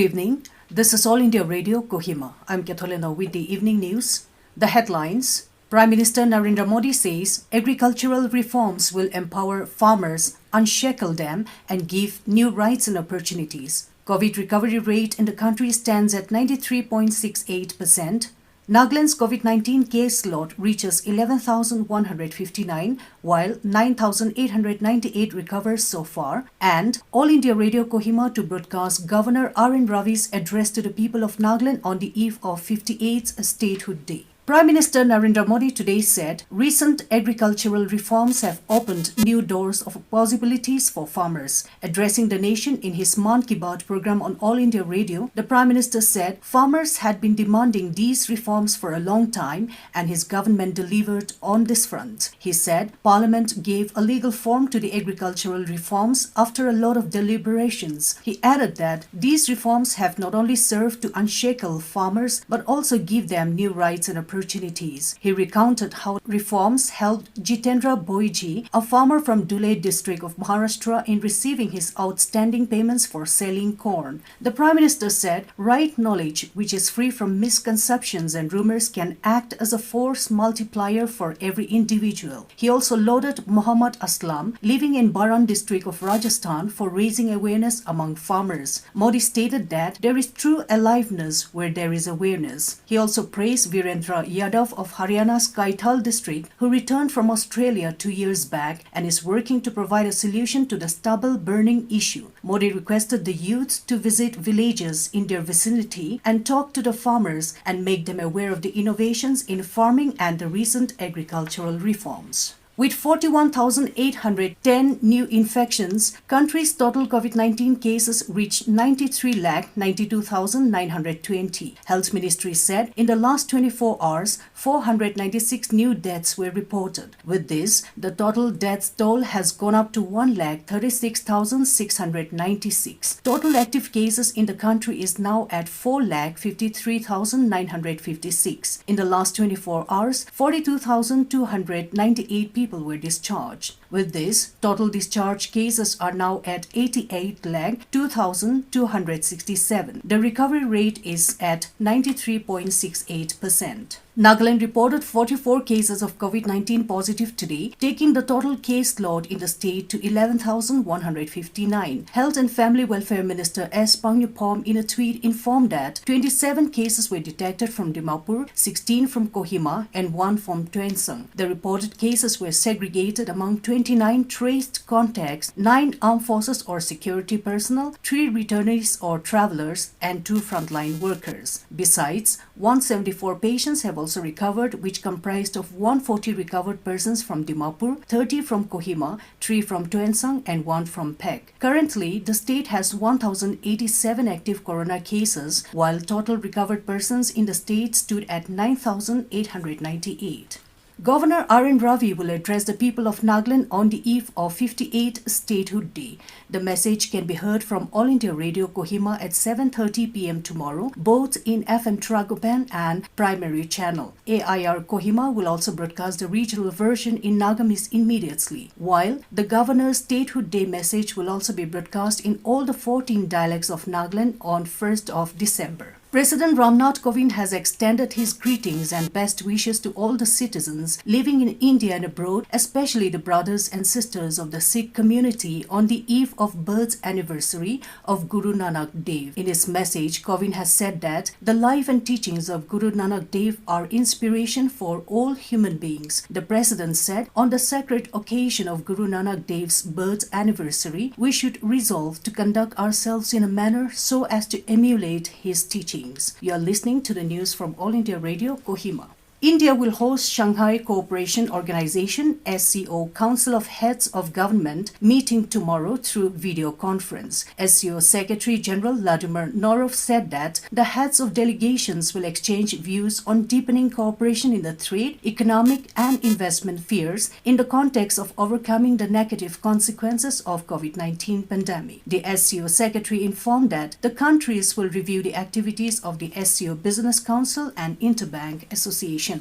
evening. This is All India Radio, Kohima. I'm Katholena with the evening news. The headlines. Prime Minister Narendra Modi says agricultural reforms will empower farmers, unshackle them and give new rights and opportunities. COVID recovery rate in the country stands at 93.68%. Nagaland's COVID-19 case load reaches 11,159, while 9,898 recovers so far. And All India Radio Kohima to broadcast Governor R.N. Ravi's address to the people of Nagaland on the eve of 58th Statehood Day. Prime Minister Narendra Modi today said recent agricultural reforms have opened new doors of possibilities for farmers. Addressing the nation in his Mann Ki Baat program on All India Radio, the Prime Minister said farmers had been demanding these reforms for a long time and his government delivered on this front. He said Parliament gave a legal form to the agricultural reforms after a lot of deliberations. He added that these reforms have not only served to unshackle farmers but also give them new rights and opportunities. He recounted how reforms helped Jitendra Boiji, a farmer from Dhule district of Maharashtra, in receiving his outstanding payments for selling corn. The Prime Minister said right knowledge, which is free from misconceptions and rumors, can act as a force multiplier for every individual. He also lauded Muhammad Aslam, living in Baran district of Rajasthan, for raising awareness among farmers. Modi stated that there is true aliveness where there is awareness. He also praised Virendra Yadav of Haryana's Kaithal district, who returned from Australia 2 years back and is working to provide a solution to the stubble burning issue. Modi requested the youth to visit villages in their vicinity and talk to the farmers and make them aware of the innovations in farming and the recent agricultural reforms. With 41,810 new infections, country's total COVID-19 cases reached 93,92,920. Health Ministry said in the last 24 hours, 496 new deaths were reported. With this, the total death toll has gone up to 1,36,696. Total active cases in the country is now at 4,53,956. In the last 24 hours, 42,298 people were discharged. With this, total discharge cases are now at 88,02,267. The recovery rate is at 93.68%. Nagaland reported 44 cases of COVID-19 positive today, taking the total case load in the state to 11,159. Health and Family Welfare Minister S. Pangnupom in a tweet informed that 27 cases were detected from Dimapur, 16 from Kohima and 1 from Tuensang. The reported cases were segregated among 29 traced contacts, 9 armed forces or security personnel, 3 returnees or travelers and 2 frontline workers. Besides, 174 patients have also recovered, which comprised of 140 recovered persons from Dimapur, 30 from Kohima, 3 from Tuensang and 1 from Pek. Currently, the state has 1,087 active corona cases, while total recovered persons in the state stood at 9,898. Governor R.N. Ravi will address the people of Nagaland on the eve of 58th Statehood Day. The message can be heard from All India Radio Kohima at 7:30 p.m. tomorrow, both in FM Tragopan and primary channel. AIR Kohima will also broadcast the regional version in Nagamis immediately, while the Governor's Statehood Day message will also be broadcast in all the 14 dialects of Nagaland on 1st of December. President Ramnath Kovind has extended his greetings and best wishes to all the citizens living in India and abroad, especially the brothers and sisters of the Sikh community on the eve of birth anniversary of Guru Nanak Dev. In his message, Kovind has said that the life and teachings of Guru Nanak Dev are inspiration for all human beings. The President said, on the sacred occasion of Guru Nanak Dev's birth anniversary, we should resolve to conduct ourselves in a manner so as to emulate his teachings. You are listening to the news from All India Radio, Kohima. India will host Shanghai Cooperation Organization (SCO) Council of Heads of Government meeting tomorrow through video conference. SCO Secretary General Vladimir Norov said that the heads of delegations will exchange views on deepening cooperation in the trade, economic and investment spheres in the context of overcoming the negative consequences of COVID-19 pandemic. The SCO Secretary informed that the countries will review the activities of the SCO Business Council and Interbank Association.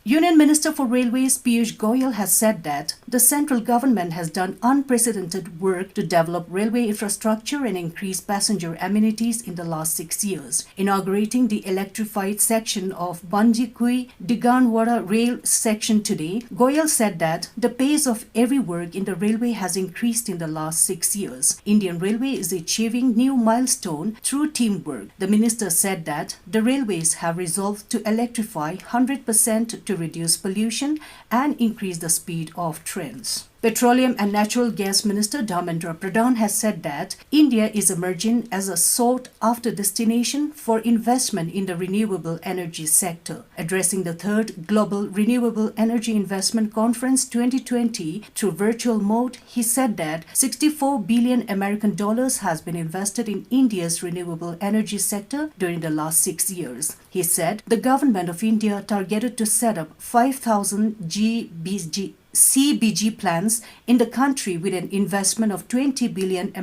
Union Minister for Railways Piyush Goyal has said that the central government has done unprecedented work to develop railway infrastructure and increase passenger amenities in the last 6 years. Inaugurating the electrified section of Banjikui-Diganwara rail section today, Goyal said that the pace of every work in the railway has increased in the last 6 years. Indian Railway is achieving new milestone through teamwork. The minister said that the railways have resolved to electrify 100% to reduce pollution and increase the speed of trains. Petroleum and Natural Gas Minister Dharmendra Pradhan has said that India is emerging as a sought-after destination for investment in the renewable energy sector. Addressing the 3rd Global Renewable Energy Investment Conference 2020 through virtual mode, he said that $64 billion has been invested in India's renewable energy sector during the last 6 years. He said the government of India targeted to set up 5,000 CBG plants in the country with an investment of $20 billion,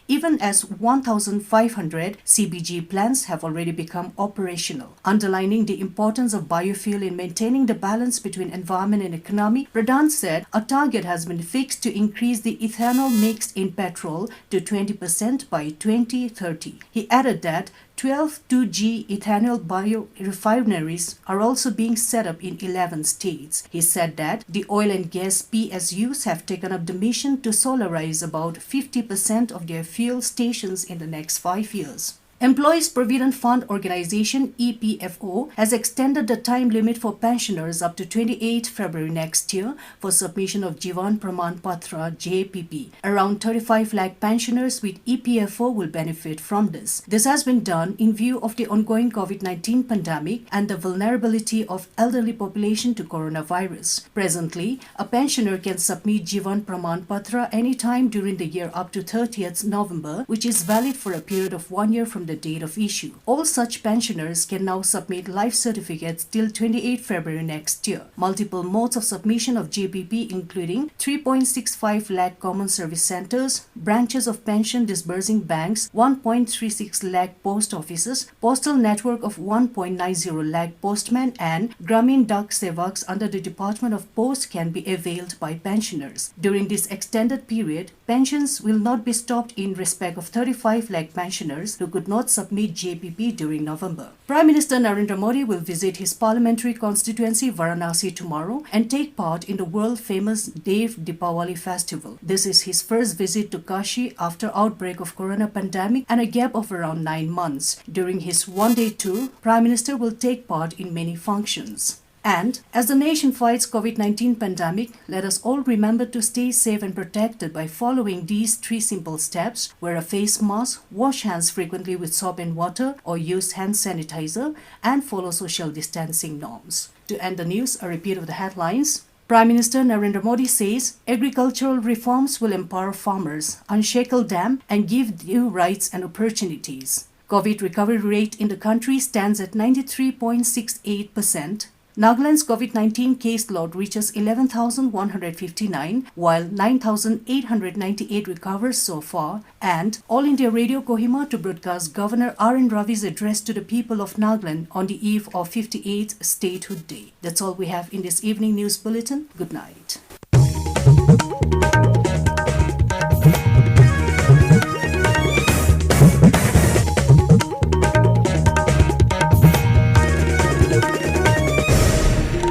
even as 1,500 CBG plants have already become operational. Underlining the importance of biofuel in maintaining the balance between environment and economy, Pradhan said a target has been fixed to increase the ethanol mix in petrol to 20% by 2030. He added that 12 2G ethanol biorefineries are also being set up in 11 states. He said that the oil and gas PSUs have taken up the mission to solarize about 50% of their fuel stations in the next 5 years. Employees Provident Fund Organization EPFO has extended the time limit for pensioners up to 28 February next year for submission of Jivan Praman Patra JPP. Around 35 lakh pensioners with EPFO will benefit from this. This has been done in view of the ongoing COVID-19 pandemic and the vulnerability of elderly population to coronavirus. Presently, a pensioner can submit Jivan Praman Patra anytime during the year up to 30th November, which is valid for a period of 1 year from the date of issue. All such pensioners can now submit life certificates till 28 February next year. Multiple modes of submission of JPP including 3.65 lakh common service centers, branches of pension disbursing banks, 1.36 lakh post offices, postal network of 1.90 lakh postmen and Gramin Dak Sevaks under the Department of Post can be availed by pensioners. During this extended period, pensions will not be stopped in respect of 35 lakh pensioners who could not submit JPP during November. Prime Minister Narendra Modi will visit his parliamentary constituency Varanasi tomorrow and take part in the world-famous Dev Deepawali festival. This is his first visit to Kashi after outbreak of corona pandemic and a gap of around 9 months. During his one-day tour, Prime Minister will take part in many functions. And as the nation fights COVID-19 pandemic, let us all remember to stay safe and protected by following these 3 simple steps: wear a face mask, wash hands frequently with soap and water or use hand sanitizer, and follow social distancing norms. To end the news, a repeat of the headlines. Prime Minister Narendra Modi says agricultural reforms will empower farmers, unshackle them and give new rights and opportunities. COVID recovery rate in the country stands at 93.68%. Nagaland's COVID-19 caseload reaches 11,159, while 9,898 recovered so far. And All India Radio Kohima to broadcast Governor R.N. Ravi's address to the people of Nagaland on the eve of 58th Statehood Day. That's all we have in this evening news bulletin. Good night.